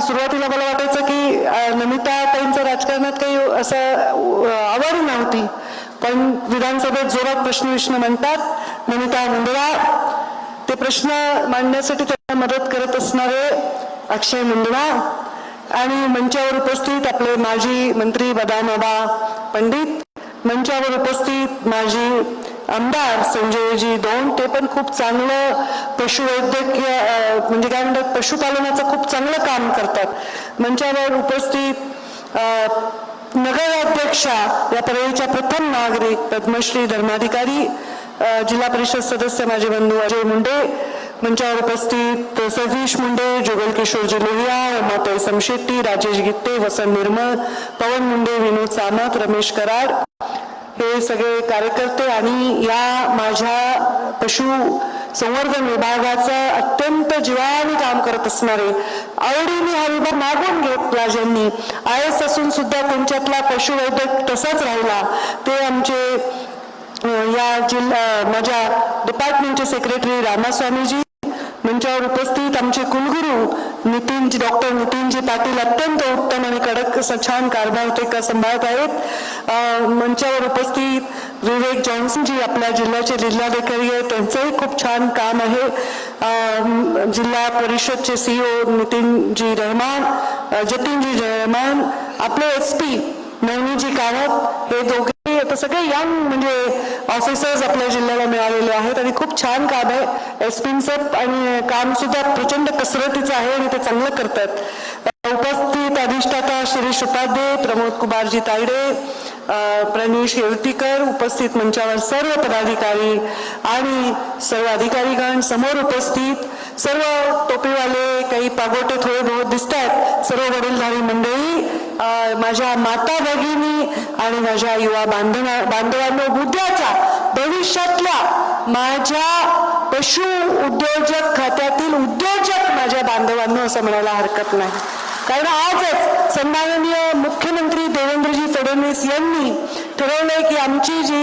सुरुवातीला मला वाटायचं की नमिता ताईंचं राजकारणात काही असं आवड नव्हती, पण विधानसभेत जोरात प्रश्न म्हणतात नमिता मुंदडा, ते प्रश्न मांडण्यासाठी त्यांना मदत करत असणारे अक्षय मुंदडा आणि मंचावर उपस्थित आपले माजी मंत्री बदामाबा पंडित, मंचावर उपस्थित माजी आमदार संजयजी दौंड, ते पण खूप चांगलं पशुवैद्यकीय म्हणजे काय म्हणतात पशुपालनाचं खूप चांगलं काम करतात. मंचावर उपस्थित नगराध्यक्षा या परळीच्या प्रथम नागरिक पद्मश्री धर्माधिकारी, जिल्हा परिषद सदस्य माझे बंधू अजय मुंडे, मंचावर उपस्थित सतीश मुंडे, जुगल किशोरजी लोहिया, उमाताई समशेट्टी, राजेश गित्ते, वसंत निर्मळ, पवन मुंडे, विनोद सामत, रमेश कराड, हे सगळे कार्यकर्ते आणि या माझ्या पशु संवर्धन विभागाचं अत्यंत जिव्हाळ्याने काम करत असणारे, आवडीने हा विभाग मागून घेतला ज्यांनी, IAS असून सुद्धा त्यांच्यातला पशुवैद्यक तसाच राहिला, ते आमचे या माझ्या डिपार्टमेंटचे सेक्रेटरी रामास्वामीजी, मंचावर उपस्थित आमचे कुलगुरू डॉक्टर नितीनजी पाटील, अत्यंत उत्तम आणि कडक छान कारभार ते सांभाळत आहेत. मंचावर उपस्थित विवेक जॉन्सनजी आपल्या जिल्ह्याचे जिल्हाधिकारी आहेत, त्यांचंही खूप छान काम आहे. जिल्हा परिषदचे CEO नितीनजी रहमान, जतीनजी रहमान, आपले SP नवनीजी कामत, हे दोघे आता सगळे यंग म्हणजे ऑफिसर्स आपल्या जिल्ह्याला मिळालेले आहेत आणि खूप छान काम आहे. SPचं आणि काम सुद्धा प्रचंड कसरतीचं आहे आणि ते चांगलं करतात. उपस्थित अधिष्ठाता शिरीष उपाध्याय, प्रमोद कुमारजी तायडे, प्रणीश येवतीकर, उपस्थित मंचावर सर्व पदाधिकारी आणि सर्व अधिकारीगण, समोर उपस्थित सर्व टोपीवाले, काही पागोटे थोडे बहुत दिसत आहेत, सर्व वडीलधारी मंडळी, माझ्या माता भगिनी आणि माझ्या युवा बांधवांनो, उद्याच्या भविष्यातल्या माझ्या पशु उद्योजक खात्यातील उद्योजक माझ्या बांधवांनो असं म्हणायला हरकत नाही. कारण आजच सन्माननीय मुख्यमंत्री देवेंद्रजी फडणवीस यांनी ठरवलंय की आमची जी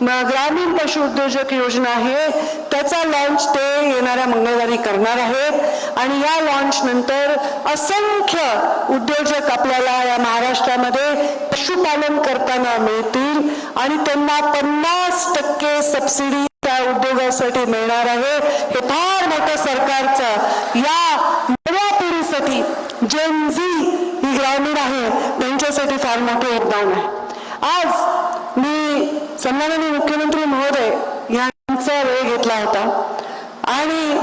ग्रामीण पशु उद्योजक योजना आहे त्याचा लॉन्च ते येणाऱ्या मंगळवारी करणार आहेत आणि या लॉन्च नंतर असंख्य उद्योजक आपल्याला या महाराष्ट्रामध्ये पशुपालन करताना मिळतील आणि त्यांना 50% सबसिडी त्या उद्योगासाठी मिळणार आहे. हे फार मोठं सरकारचं या नव्या पिढीसाठी, जेन झी ही ग्रामीण आहे त्यांच्यासाठी फार मोठं योगदान आहे. आज मी सन्माननीय मुख्यमंत्री महोदय यांचा वेळ घेतला होता आणि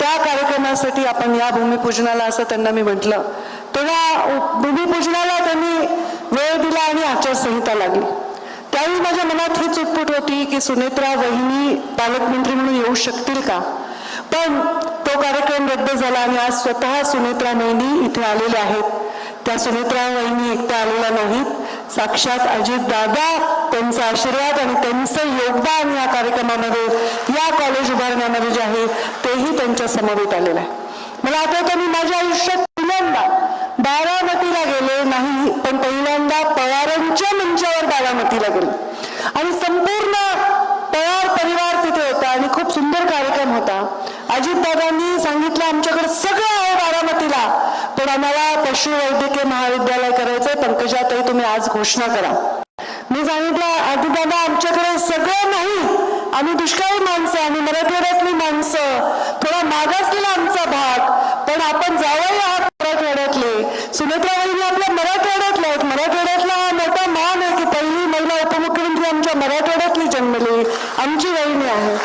त्या कार्यक्रमासाठी आपण या भूमिपूजनाला असं त्यांना मी म्हटलं, तेव्हा भूमिपूजनाला त्यांनी वेळ दिला आणि आचारसंहिता लागली. त्यावेळी माझ्या मनात ही चुटपुट होती की सुनेत्रा वहिनी पालकमंत्री म्हणून येऊ शकतील का, पण तो कार्यक्रम रद्द झाला आणि आज स्वतः सुनेत्रा वहिनी इथे आलेल्या आहेत. त्या सुनेत्रा वहिनी एकट्या आलेल्या नाहीत, साक्षात अजित दादा, त्यांचा आशीर्वाद आणि त्यांचं योगदान या कार्यक्रमामध्ये, या कॉलेज उभारण्यामध्ये जे आहे तेही त्यांच्या समवेत आलेलं आहे. मला आठवतं मी माझ्या आयुष्यात पहिल्यांदा बारामतीला गेले नाही, पण पहिल्यांदा पवारांच्या मंचावर बारामतीला गेले आणि संपूर्ण पवार परिवार तिथे होता आणि खूप सुंदर कार्यक्रम होता. अजितदादांनी सांगितलं आमच्याकडे सगळं आहे बारामतीला, पण आम्हाला पशुवैद्यकीय महाविद्यालय करायचंय, पंकजाताई तुम्ही आज घोषणा करा. मी सांगितलं अजितदादा आमच्याकडे सगळं नाही, आम्ही दुष्काळी माणसं, आम्ही मराठवाड्यातली माणसं, थोडा मागासलेला आमचा भाग, पण आपण जावई आहात मराठवाड्यातले. सुनेत्रा वहिनी आपल्या मराठवाड्यातल्या आहेत, मराठवाड्यातला हा मोठा मान आहे की पहिली महिला उपमुख्यमंत्री आमच्या मराठवाड्यातली जन्मली, आमची वहिनी आहे.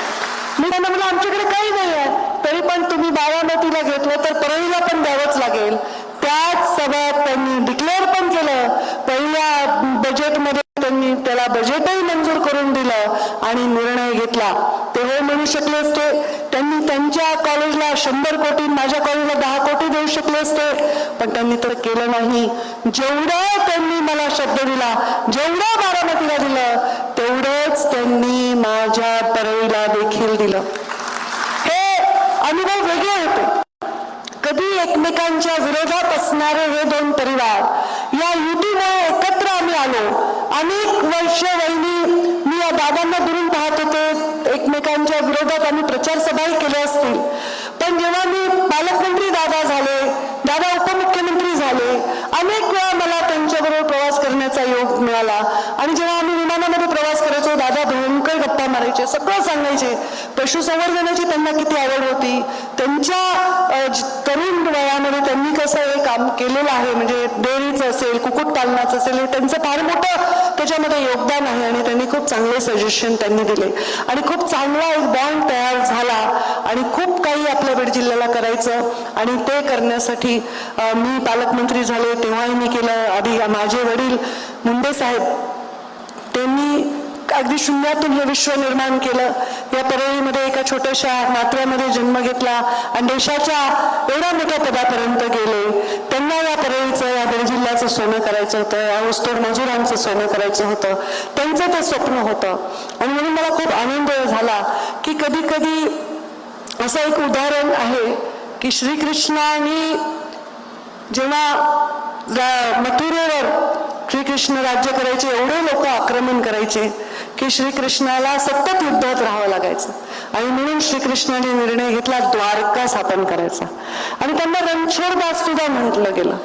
मी त्यांना म्हणलं आमच्याकडे काही नाही आहे, तरी पण तुम्ही बारामतीला घेतलं तर परळीला पण द्यावंच लागेल. त्याच सभेत त्यांनी डिक्लेअर पण केलं, पहिल्या बजेटमध्ये त्यांनी त्याला बजेटही मंजूर करून दिलं आणि निर्णय घेतला. ते हो म्हणू शकले असते, त्यांनी त्यांच्या कॉलेजला 100 कोटी, माझ्या कॉलेजला 10 कोटी देऊ शकले असते, पण त्यांनी तर केलं नाही. जेवढं त्यांनी मला शब्द दिला, जेवढं बारामतीला दिलं तेवढंच त्यांनी माझ्या परळीला देखील दिलं. हे अनुभव वेगळे होते. कधी एकमेकांच्या विरोधात असणारे हे दोन परिवार या युतीमुळे एकत्र आम्ही आलो. अनेक वर्ष वहिनी मी या दादांना दुरून पाहत होते, एकमेकांच्या विरोधात आम्ही प्रचार सभाही केल्या असतील, पण जेव्हा मी पालकमंत्री दादा झाले, दादा उपमुख्यमंत्री अनेक वेळा मला त्यांच्याबरोबर प्रवास करण्याचा योग मिळाला आणि जेव्हा आम्ही विमानामध्ये प्रवास करायचो दादा भयंकर गप्पा मारायचे, सगळं सांगायचे. पशुसंवर्धनाची त्यांना किती आवड होती, त्यांच्या तरुण वयामध्ये त्यांनी कसं हे काम केलेलं आहे, म्हणजे डेअरीचं असेल, कुक्कुटपालनाचं असेल, हे त्यांचं फार मोठं त्याच्यामध्ये योगदान आहे आणि त्यांनी खूप चांगले सजेशन त्यांनी दिले आणि खूप चांगला एक बॉन्ड तयार झाला आणि खूप काही आपल्या बीड जिल्ह्याला करायचं आणि ते करण्यासाठी मी पालकमंत्री झाले तेव्हाही मी केलं. आधी माझे वडील मुंडे साहेब त्यांनी अगदी शून्यातून हे विश्व निर्माण केलं. या परळीमध्ये एका छोट्याशा नात्यामध्ये जन्म घेतला आणि देशाच्या एवढ्या मोठ्या पदापर्यंत गेले. त्यांना या परळीचं, या बीड जिल्ह्याचं सोनं करायचं होतं, या ऊसतोड मजुरांचं सोनं करायचं होतं, त्यांचं ते स्वप्न होतं. आणि म्हणून मला खूप आनंद झाला की कधी कधी असं एक उदाहरण आहे की श्रीकृष्णाने जेव्हा मथुरेवर श्रीकृष्ण राज्य करायचे, एवढे लोक आक्रमण करायचे की श्रीकृष्णाला सतत युद्धात राहावं लागायचं आणि म्हणून श्रीकृष्णाने निर्णय घेतला द्वारका स्थापन करायचा आणि त्यांना रणछोडदास सुद्धा म्हटलं गेलं.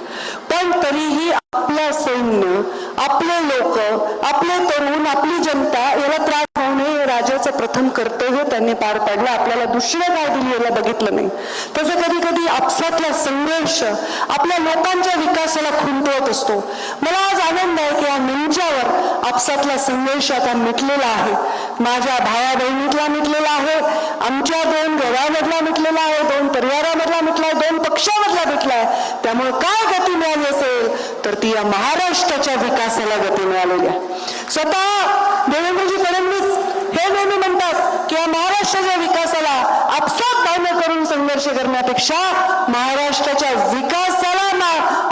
पण तरीही आपलं सैन्य, आपले लोक, आपले तरुण, आपली जनता याला त्रास होऊ नये हे राजाचं प्रथम कर्तव्य त्यांनी पार पाडलं. आपल्याला दुसरं काय दिली याला बघितलं नाही. तसं कधी कधी आपसातला संघर्ष आपल्या लोकांच्या विकासाला खुंटवत असतो. मला आज आनंद आहे की या मंचावर आपसातला संघर्ष आता मिटलेला आहे, माझ्या भावा बहिणीतला मिटलेला आहे, आमच्या 2 घरामधला मिटलेला आहे, 2 परिवारामधला मिटला आहे, 2 पक्षामधला मिटला आहे. त्यामुळे काय गती मिळाली असेल तर ती या महाराष्ट्राच्या विकासाला गती मिळालेली आहे. स्वतः देवेंद्रजी फडणवीस हे नेहमी म्हणतात की या महाराष्ट्राच्या विकासाला आपसात भावना करून संघर्ष करण्यापेक्षा महाराष्ट्राच्या विकासाला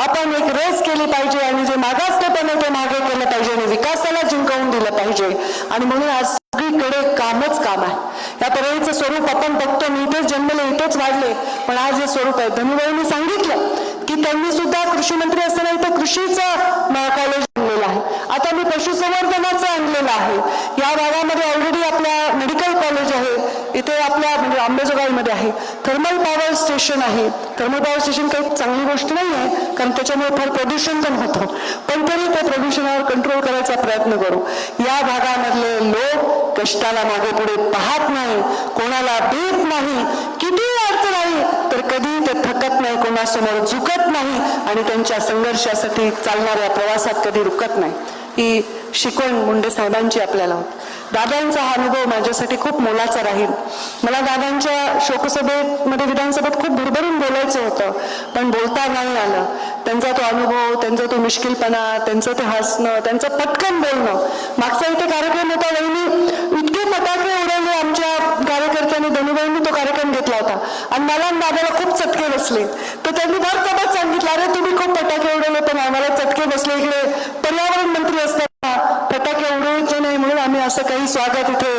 आपण एक रेस केली पाहिजे आणि जे मागासलेपण आहे ते मागे केलं पाहिजे आणि विकासाला जिंकवून दिलं पाहिजे. आणि म्हणून आज सगळीकडे कामच काम आहे. या परळीचं स्वरूप आपण बघतो. मी इथेच जन्मले, इथेच वाढले, पण आज हे स्वरूप आहे. धनुभाईंनी सांगितलं की त्यांनी सुद्धा कृषी मंत्री असताना इथं कृषीचं कॉलेज आणलेलं आहे. आता मी पशुसंवर्धनाचं आणलेलं आहे. या भागामध्ये ऑलरेडी आपल्या मेडिकल कॉलेज आहे, इथे आपल्या म्हणजे अंबेजोगाईमध्ये आहे. थर्मल पॉवर स्टेशन आहे. थर्मल पॉवर स्टेशन काही चांगली गोष्ट नाही आहे कारण त्याच्यामुळे फार प्रदूषण पण होतं, पण तरी त्या प्रदूषणावर कंट्रोल करायचा प्रयत्न करू. या भागामधले लोक कष्टाला मागे पुढे पाहत नाही, कोणाला भीत नाही, किती अडचण आली तर कधी ते थकत नाही, कोणासमोर झुकत नाही आणि त्यांच्या संघर्षासाठी चालणाऱ्या प्रवासात कधी रुकत नाही. ही शिकवण मुंडे साहेबांची आपल्याला होती. दादांचा हा अनुभव माझ्यासाठी खूप मोलाचा राहील. मला दादांच्या शोकसभेमध्ये विधानसभेत खूप भरभरून बोलायचं होतं पण बोलता नाही आलं. त्यांचा तो अनुभव, त्यांचा तो मिश्किलपणा, त्यांचं ते हसणं, त्यांचं पटकन बोलणं. मागचा इथे कार्यक्रम होता, वहिनी इतके फटाके उडवले आमच्या कार्यकर्त्यांनी, धनुभाईंनी तो कार्यक्रम घेतला होता आणि मला दादाला खूप चटके बसले. तर त्यांनी फार सबत सांगितलं, अरे तुम्ही खूप फटाके उडवले पण आम्हाला चटके बसले. इकडे पर्यावरण मंत्री असताना फटाके उडवायचे नाही म्हणून आम्ही असं काही स्वागत इथे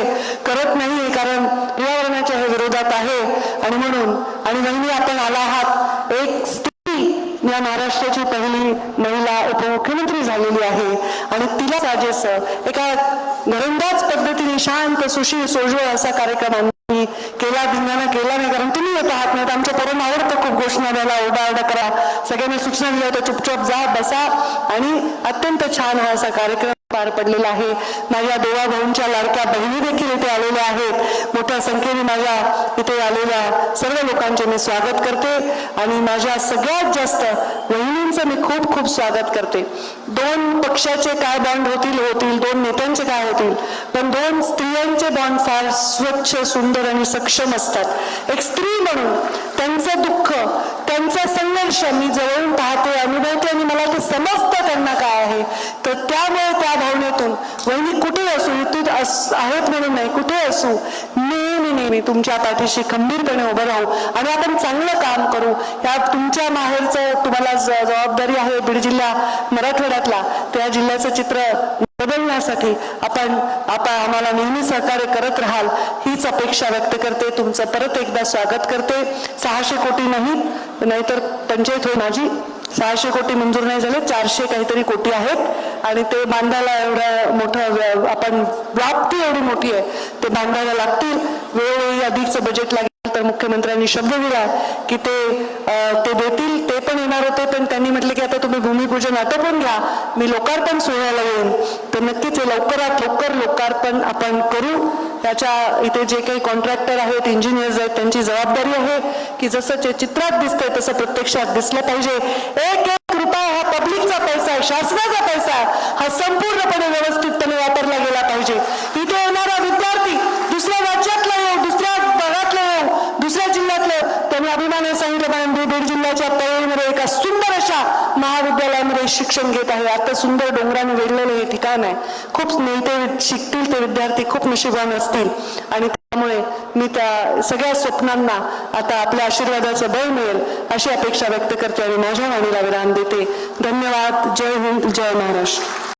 करत नाही कारण पर्यावरणाच्या हे विरोधात आहे आणि म्हणून. आणि वहिनी आपण आला आहात, एक स्त्री या महाराष्ट्राची पहिली महिला उपमुख्यमंत्री झालेली आहे आणि तिला साजेस एका घरंदाज पद्धतीने शांत सुशील सोजवळ असा कार्यक्रम आम्ही केला. धिंगाणा केला नाही कारण तुम्ही येत आहात नाही. आमच्या पोरांना आवडतं खूप घोषणा द्यायला, ओरडा करा, सगळ्यांनी सूचना दिल्या होत्या, चुपचाप जा बसा आणि अत्यंत छान हा असा कार्यक्रम पार पडलेला आहे. माझ्या देवा भाऊंच्या लाडक्या बहिणी देखील इथे आलेल्या आहेत. मोठ्या संख्येने माझ्या इथे आलेल्या सर्व लोकांचे मी स्वागत करते आणि माझ्या सगळ्यात जास्त बहिणींचं मी खूप खूप स्वागत करते. 2 पक्षाचे काय बॉन्ड होतील, 2 नेत्यांचे काय होतील, पण 2 स्त्रियांचे बॉन्ड फार स्वच्छ, सुंदर आणि सक्षम असतात. एक स्त्री म्हणून त्यांचं दुःख, त्यांचा संघर्ष मी जवळून पाहते, अनुभवते आणि मला ते समजतं त्यांना काय आहे. तर त्यामुळे त्या भावनेतून वहिनी कुठे असू, इथून आहेत म्हणून नाही, कुठे असू नेहमी नेहमी तुमच्या पाठीशी खंबीरपणे उभं राहू आणि आपण चांगलं काम करू. या तुमच्या माहेरचं तुम्हाला जबाबदारी आहे बीड जिल्हा मराठवाड्यातला, त्या जिल्ह्याचं चित्र बदलण्यासाठी आपण आम्हाला नेहमी सहकार्य करत राहाल हीच अपेक्षा व्यक्त करते. तुमचं परत एकदा स्वागत करते. 600 कोटी नाहीतर पंचायत होईल माझी. 600 कोटी मंजूर नाही झाले, 400 काहीतरी कोटी आहेत आणि ते बांधायला एवढं मोठं आपण व्याप्ती एवढी मोठी आहे, ते बांधायला लागतील. वेळोवेळी अधिकचं बजेट लागेल तर मुख्यमंत्र्यांनी शब्द दिला की ते देतील. ते पण येणार होते, पण त्यांनी म्हटले की आता तुम्ही भूमिपूजन आटोपून घ्या, मी लोकार्पण सोहळ्याला येईन. तर नक्कीच हे लवकरात लवकर लोकार्पण आपण करू. त्याच्या इथे जे काही कॉन्ट्रॅक्टर आहेत, इंजिनियर्स आहेत, त्यांची जबाबदारी आहे की जसं ते चित्रात दिसतंय तसं प्रत्यक्षात दिसलं पाहिजे. एक एक रुपया हा पब्लिकचा पैसा आहे, शासनाचा पैसा आहे, हा संपूर्णपणे व्यवस्थितपणे वापरला गेला पाहिजे. इथे येणारा विद्यार्थी दुसऱ्या राज्यातला येऊ, दुसऱ्या भागातला येऊ, दुसऱ्या जिल्ह्यातलं, त्यांनी अभिमानाने सांगितलं बीड जिल्ह्याच्या परळीमध्ये एका सुंदर अशा महाविद्यालयामध्ये शिक्षण घेत आहे. आता सुंदर डोंगराने वेढलेलं हे ठिकाण आहे. खूप नेते शिकतील ते विद्यार्थी, खूप नशिबान असतील. आणि त्यामुळे मी त्या सगळ्या स्वप्नांना आता आपल्या आशीर्वादाचं बळ मिळेल अशी अपेक्षा व्यक्त करते आणि माझ्या वाणीला विराम देते. धन्यवाद. जय हिंद, जय महाराष्ट्र.